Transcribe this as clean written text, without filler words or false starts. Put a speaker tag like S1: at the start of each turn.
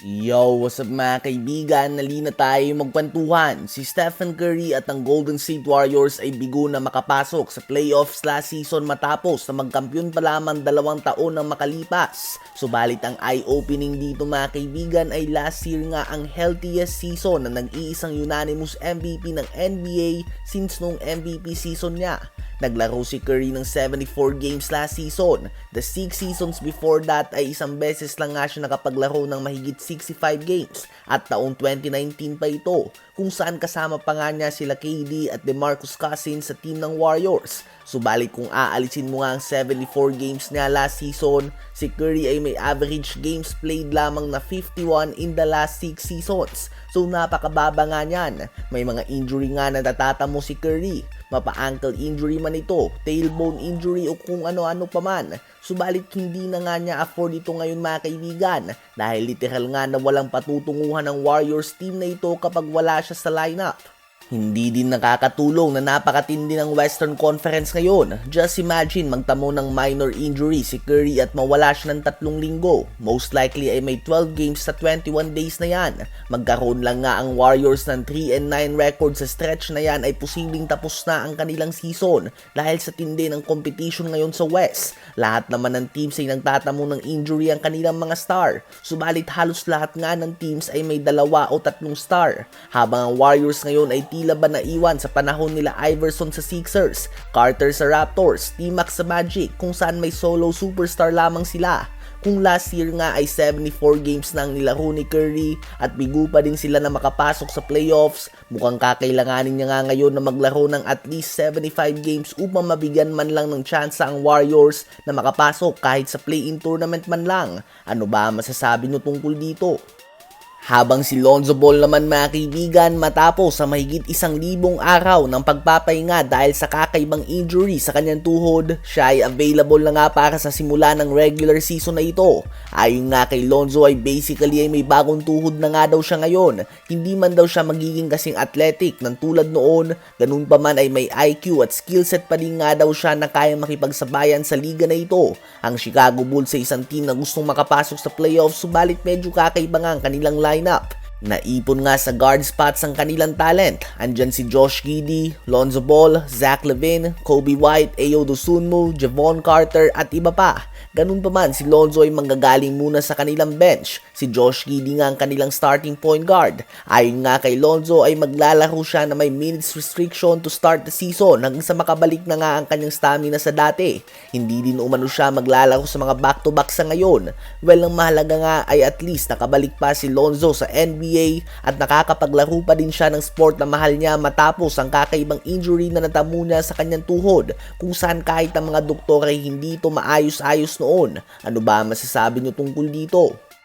S1: Yo, what's up mga kaibigan? Nalina tayo magkwentuhan. Si Stephen Curry at ang Golden State Warriors ay bigo na makapasok sa playoffs last season matapos na magkampiyon pa lamang 2 taon ang makalipas. Subalit ang eye-opening dito mga kaibigan ay last year nga ang healthiest season na nag-iisang unanimous MVP ng NBA since nung MVP season niya. Naglaro si Curry ng 74 games last season. The 6 seasons before that ay isang beses lang nga siya nakapaglaro ng mahigit 65 games at taong 2019 pa ito kung saan kasama pa nga niya sila KD at DeMarcus Cousins sa team ng Warriors. Subalit kung aalisin mo nga ang 74 games niya last season, si Curry ay may average games played lamang na 51 in the last 6 seasons. So napakababa nga niyan. May mga injury nga na natatamo si Curry. Mapa-ankle injury man ito, tailbone injury o kung ano-ano pa man. Subalit hindi na nga niya afford ito ngayon mga kaibigan dahil literal nga na walang patutunguhan ng Warriors team na ito kapag wala siya sa lineup. Hindi din nakakatulong na napakatindi ng Western Conference ngayon. Just imagine magtamo ng minor injury si Curry at mawala siya ng 3 linggo. Most likely ay may 12 games sa 21 days na yan. Magkaroon lang nga ang Warriors ng 3-9 record sa stretch na yan ay posibleng tapos na ang kanilang season dahil sa tindi ng competition ngayon sa West. Lahat naman ng teams ay nagtatamo ng injury ang kanilang mga star. Subalit halos lahat nga ng teams ay may 2 o 3 star. Habang ang Warriors ngayon ay tila ba naiwan sa panahon nila Iverson sa Sixers, Carter sa Raptors, T-Mac sa Magic kung saan may solo superstar lamang sila. Kung last year nga ay 74 games na ang nilaro ni Curry at bigo pa din sila na makapasok sa playoffs, mukhang kakailanganin niya nga ngayon na maglaro ng at least 75 games upang mabigyan man lang ng tsansa ang Warriors na makapasok kahit sa play-in tournament man lang. Ano ba masasabi niyo tungkol dito? Habang si Lonzo Ball naman mga kaibigan matapos sa mahigit 1,000 araw ng pagpapahinga dahil sa kakaibang injury sa kanyang tuhod, siya ay available na nga para sa simula ng regular season na ito. Ayon nga kay Lonzo ay basically ay may bagong tuhod na nga daw siya ngayon. Hindi man daw siya magiging kasing athletic ng tulad noon, ganun pa man ay may IQ at skillset pa din nga daw siya na kayang makipagsabayan sa liga na ito. Ang Chicago Bulls ay isang team na gustong makapasok sa playoffs subalit medyo kakaiba nga ang kanilang lineup. Naipon nga sa guard spots ang kanilang talent. Andyan si Josh Giddey, Lonzo Ball, Zach LaVine, Kobe White, Ayo Dosunmu, Javon Carter at iba pa. Ganun pa man si Lonzo ay manggagaling muna sa kanilang bench. Si Josh Giddey nga ang kanilang starting point guard. Ayon nga kay Lonzo ay maglalaro siya na may minutes restriction to start the season hanggang sa makabalik na nga ang kanyang stamina sa dati. Hindi din umano siya maglalaro sa mga back-to-back sa ngayon. Well, ang mahalaga nga ay at least nakabalik pa si Lonzo sa NBA at nakakapaglaro pa din siya ng sport na mahal niya matapos ang kakaibang injury na natamo niya sa kanyang tuhod kung saan kahit ang mga doktor ay hindi ito maayos-ayos noon. Ano ba masasabi niyo tungkol dito?